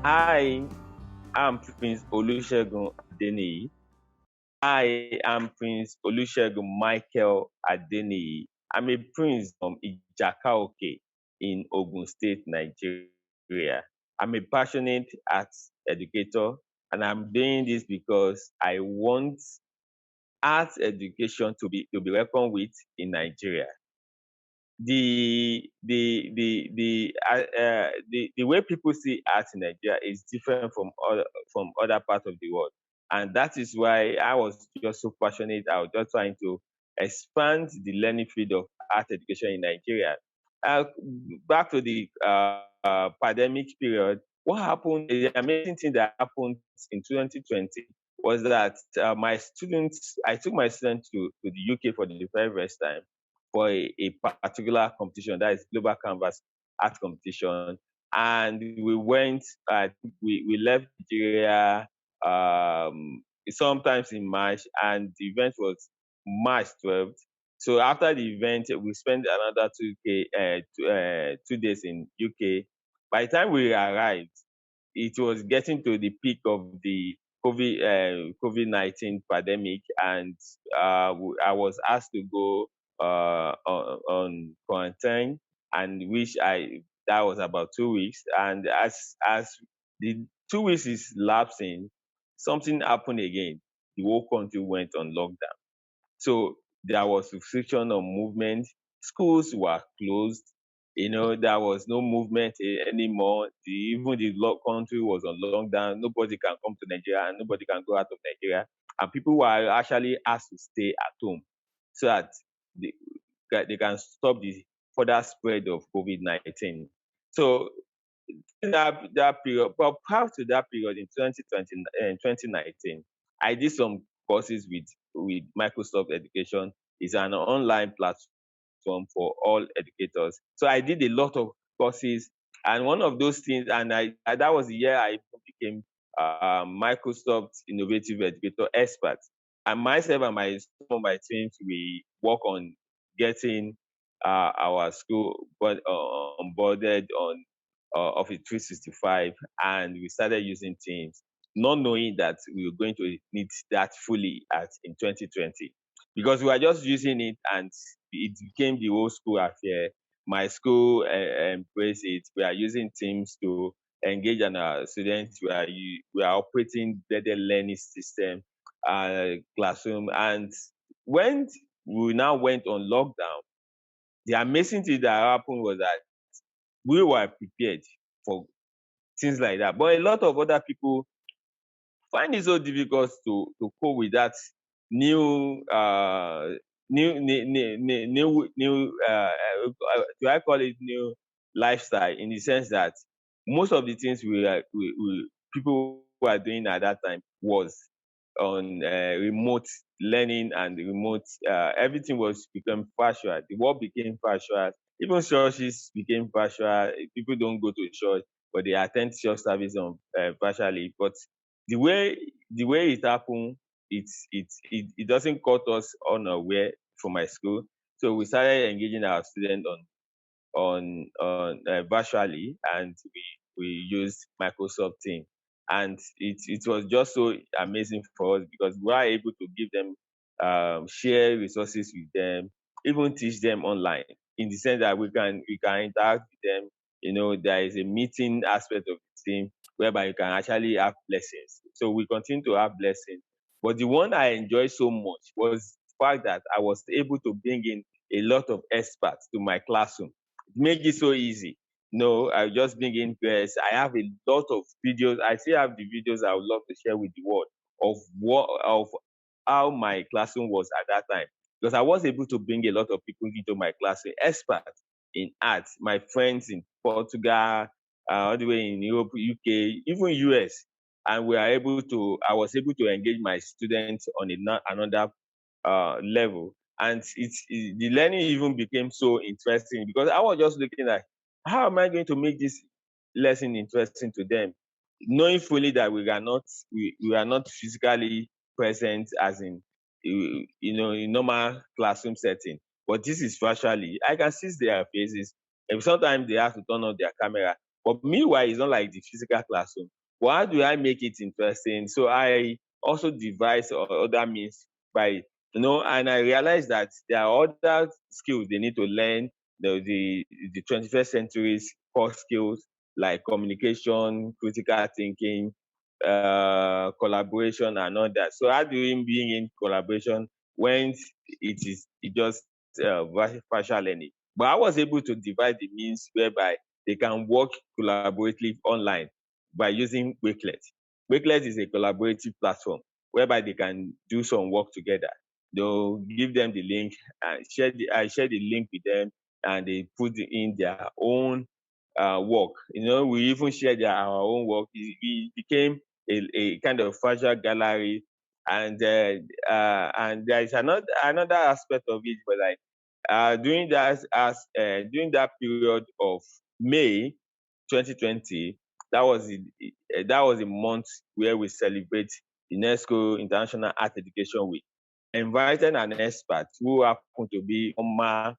I am Prince Olusegun Adeniyi. I am Prince Olusegun Michael Adeniyi. I'm a prince from Ijakaoke in Ogun State, Nigeria. I'm a passionate arts educator, and I'm doing this because I want arts education to be reckoned with in Nigeria. The way people see art in Nigeria is different from other parts of the world, and that is why I was just so passionate. I was just trying to expand the learning field of art education in Nigeria. Uh, Back to the pandemic period, what happened? The amazing thing that happened in 2020 was that I took my students to the UK for the very first time for a particular competition, that is global canvas art competition. And we went, we left Nigeria sometimes in March, and the event was March 12th. So after the event, we spent another 2 days in UK. By the time we arrived, it was getting to the peak of the COVID-19 pandemic, and I was asked to go on quarantine, and which I that was about 2 weeks. And as the 2 weeks is lapsing, something happened again. The whole country went on lockdown. So there was restriction on movement. Schools were closed. There was no movement anymore. Even the country was on lockdown. Nobody can come to Nigeria and nobody can go out of Nigeria. And people were actually asked to stay at home so that they, they can stop the further spread of COVID-19. So that period, but prior to that period in 2020 and 2019, I did some courses with Microsoft Education. It's an online platform for all educators. So I did a lot of courses, and one of those things, that was the year I became Microsoft Innovative Educator Expert. And myself and some of my teams, we work on getting our school onboarded on Office 365, and we started using Teams, not knowing that we were going to need that fully in 2020, because we were just using it and it became the whole school affair. My school embraced it. We are using Teams to engage on our students. We are operating better learning system, classroom. And when we now went on lockdown, the amazing thing that happened was that we were prepared for things like that. But a lot of other people find it so difficult to cope with that new do I call it new lifestyle, in the sense that most of the things people were doing at that time was on remote learning and remote everything was become virtual. The world became virtual. Even churches became virtual. People don't go to church, but they attend church service on virtually. But the way the way it happened, it doesn't caught us unaware from my school. So we started engaging our students on virtually, and we used Microsoft Teams, and it was just so amazing for us because we are able to give them share resources with them, even teach them online, in the sense that we can interact with them. There is a meeting aspect of the team whereby you can actually have lessons. So we continue to have lessons. But the one I enjoyed so much was the fact that I was able to bring in a lot of experts to my classroom. It make it so easy. No, I just bring in guests. I have a lot of videos. I still have the videos I would love to share with the world of how my classroom was at that time. Because I was able to bring a lot of people into my classroom, experts in art, my friends in Portugal, all the way in Europe, UK, even US. And I was able to engage my students on another level. And the learning even became so interesting because I was just looking at how am I going to make this lesson interesting to them, knowing fully that we are not physically present, as in in normal classroom setting. But this is virtually. I can see their faces. And sometimes they have to turn on their camera. But meanwhile, it's not like the physical classroom. But how do I make it interesting? So I also devise other means by, and I realized that there are other skills they need to learn, the 21st century's core skills like communication, critical thinking, collaboration and all that. So how do you bring in collaboration when it just partial learning? But I was able to divide the means whereby they can work collaboratively online by using Wakelet. Wakelet is a collaborative platform whereby they can do some work together. They'll give them the link and I share the link with them, and they put in their own work. We even shared our own work. It became a kind of virtual gallery, and there is another aspect of it, but like during that period of May 2020, that was a month where we celebrate UNESCO International Art Education Week. Invited an expert who happened to be former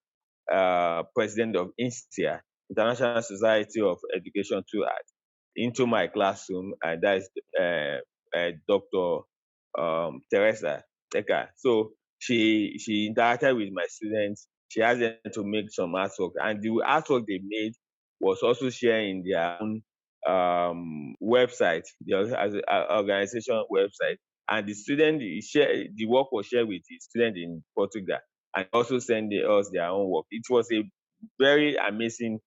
president of INSEA, International Society of Education through Art, into my classroom, and that is Dr. Teresa Eka. So she interacted with my students. She asked them to make some artwork, and the artwork they made was also shared in their own website, the organization website. And the work was shared with the student in Portugal, and also send us their own work. It was a very amazing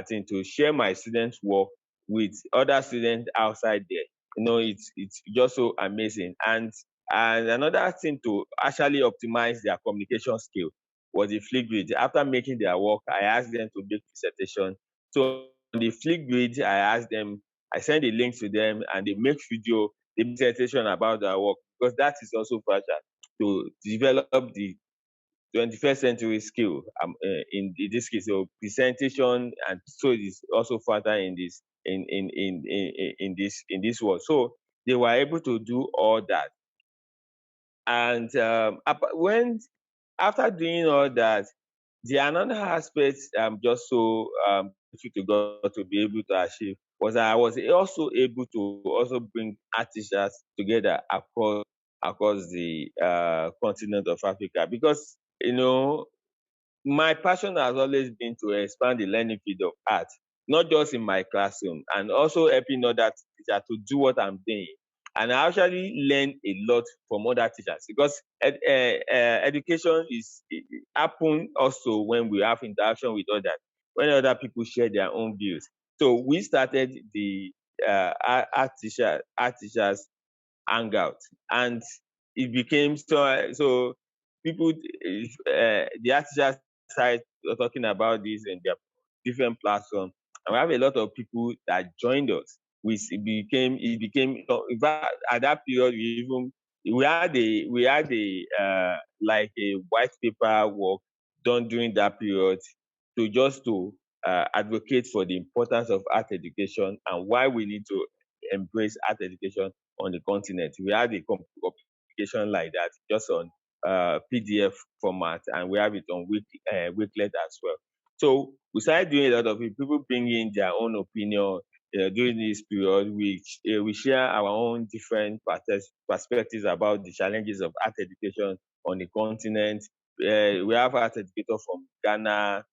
thing to share my students' work with other students outside there. It's just so amazing. And another thing to actually optimize their communication skill was the Flipgrid. After making their work, I asked them to make presentation. So on the Flipgrid, I send a link to them, and they make the presentation about their work, because that is also vital to develop the 21st century skill, in this case. So presentation, and so it is also further in this world. So they were able to do all that. And when after doing all that, the another aspect I'm just so grateful to God to be able to achieve was that I was also able to also bring art teachers together across the continent of Africa, because my passion has always been to expand the learning field of art, not just in my classroom, and also helping other teachers to do what I'm doing. And I actually learn a lot from other teachers, because education happen also when we have interaction with others, when other people share their own views. So we started the art teachers Hangout, and it became so people, the artists started talking about this in their different platforms, and we have a lot of people that joined us. In fact, at that period we had a like a white paper work done during that period, to advocate for the importance of art education and why we need to embrace art education on the continent. We had a publication like that, just on PDF format, and we have it on Wakelet as well. So we started doing a lot of it. People bring in their own opinion during this period. We share our own different perspectives about the challenges of art education on the continent. We have art educators from Ghana,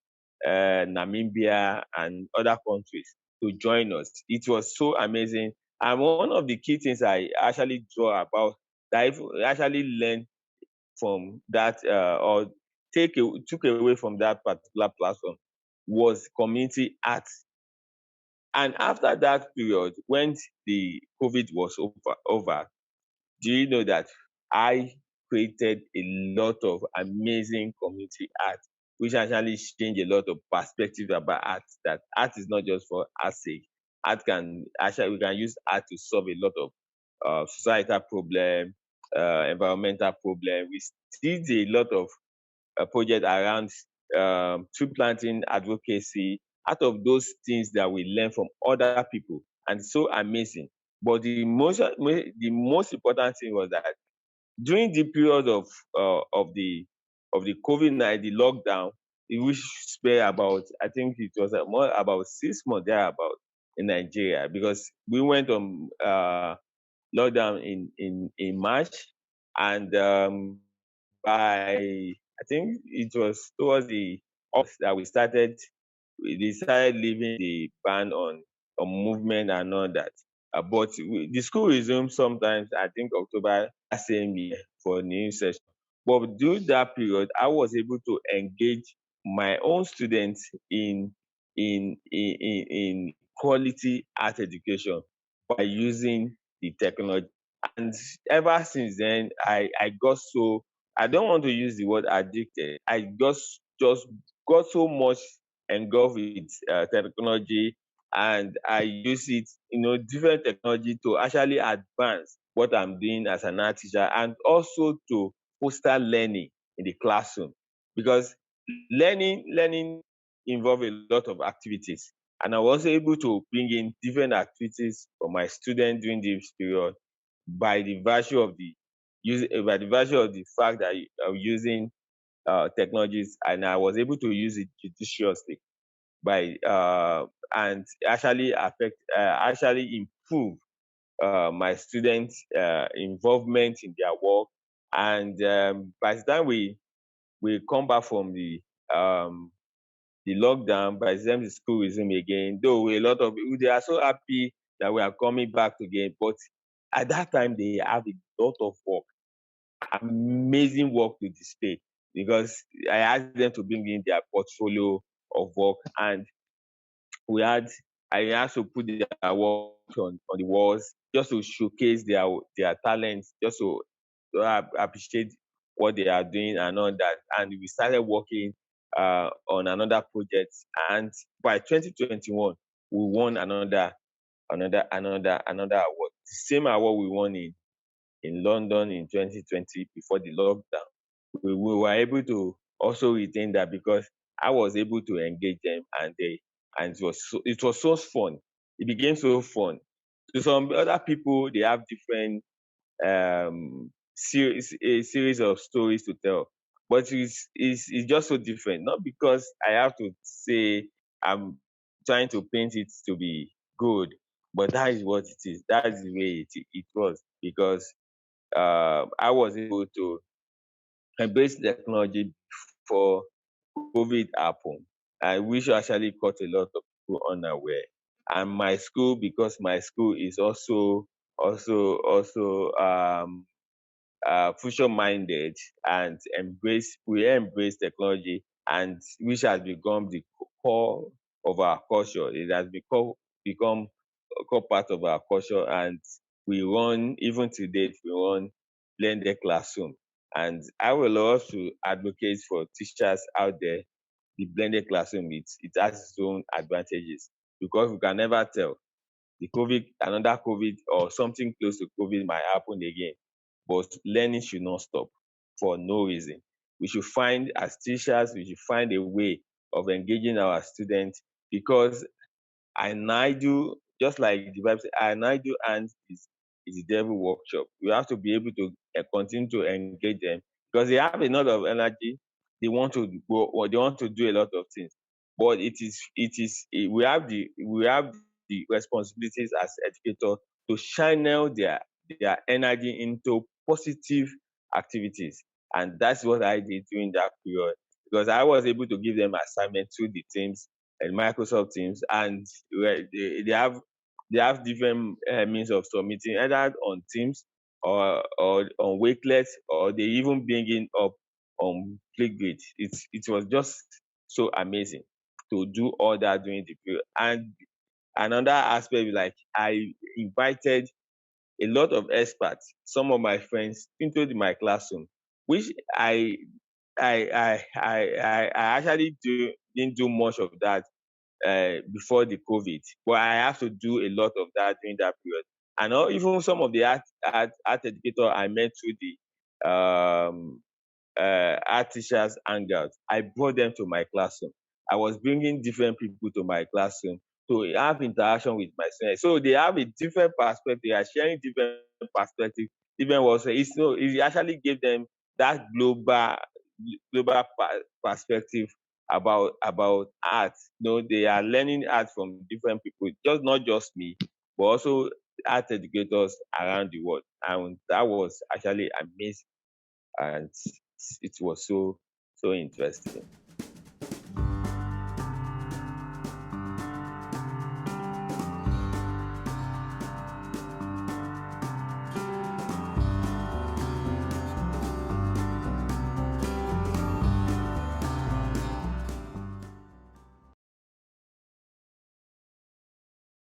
Namibia, and other countries to join us. It was so amazing. And one of the key things I actually draw about, that I actually learned from that, or took away from that particular platform, was community art. And after that period, when the COVID was over, do you know that I created a lot of amazing community art, which actually changed a lot of perspective about art, that art is not just for art's sake. We can use art to solve a lot of societal problem, environmental problem. We did a lot of project around tree planting advocacy, out of those things that we learn from other people, and so amazing. But the most important thing was that during the period of the COVID-19, the lockdown, which spent about, I think it was more about 6 months thereabout. in Nigeria, because we went on lockdown in March, and by, I think it was towards the August that we decided leaving the ban on movement and all that. But the school resumed sometimes, I think October that same year, for new session. But during that period, I was able to engage my own students in quality art education by using the technology. And ever since then, I got so, I don't want to use the word addicted. I just got so much engulfed with technology, and I use it, different technology to actually advance what I'm doing as an art teacher, and also to foster learning in the classroom, because learning involve a lot of activities, and I was able to bring in different activities for my students during this period, by the virtue of the fact that I'm using technologies, and I was able to use it judiciously by and actually improve my students' involvement in their work. And by the time we come back from the lockdown, by the time the school resume again, though a lot of people, they are so happy that we are coming back again, but at that time they have a lot of work, amazing work to display, because I asked them to bring in their portfolio of work, and we had I had to put their work on the walls, just to showcase their talents, just to appreciate what they are doing and all that. And we started working on another project, and by 2021 we won another award, the same award we won in London in 2020 before the lockdown. We were able to also retain that, because I was able to engage them, and it was so fun. It became so fun. To some other people, they have different a series of stories to tell, but it's just so different. Not because I have to say I'm trying to paint it to be good, but that is what it is. That is the way it was, because I was able to embrace technology before COVID happened, and which actually caught a lot of people unaware. And my school, because my school is also future minded, and we embrace technology, and which has become the core of our culture. It has become a core part of our culture, and we run, even to date, we run blended classroom. And I will love to advocate for teachers out there. The blended classroom, it has its own advantages, because we can never tell, another COVID or something close to COVID might happen again. But learning should not stop for no reason. We should find, as teachers, we should find a way of engaging our students, because an idle, just like the Bible says, an idle hand is the devil workshop. We have to be able to continue to engage them, because they have a lot of energy. They want to go, or they want to do a lot of things. But we have the responsibilities as educators to channel their energy into positive activities. And that's what I did during that period, because I was able to give them assignment through the Teams and Microsoft Teams, and they have different means of submitting, either on Teams or on Wakelet, or they even bring it up on Flipgrid. It was just so amazing to do all that during the period. And another aspect, like, I invited a lot of experts, some of my friends, into my classroom, which I actually didn't do much of that before the COVID, but I have to do a lot of that during that period. And even some of the art educator I met through the art teachers Hangout, I brought them to my classroom. I was bringing different people to my classroom to have interaction with my students, so they have a different perspective. They are sharing different perspective, different words. It actually gave them that global perspective about art. They are learning art from different people, just not just me, but also art educators around the world. And that was actually amazing, and it was so interesting.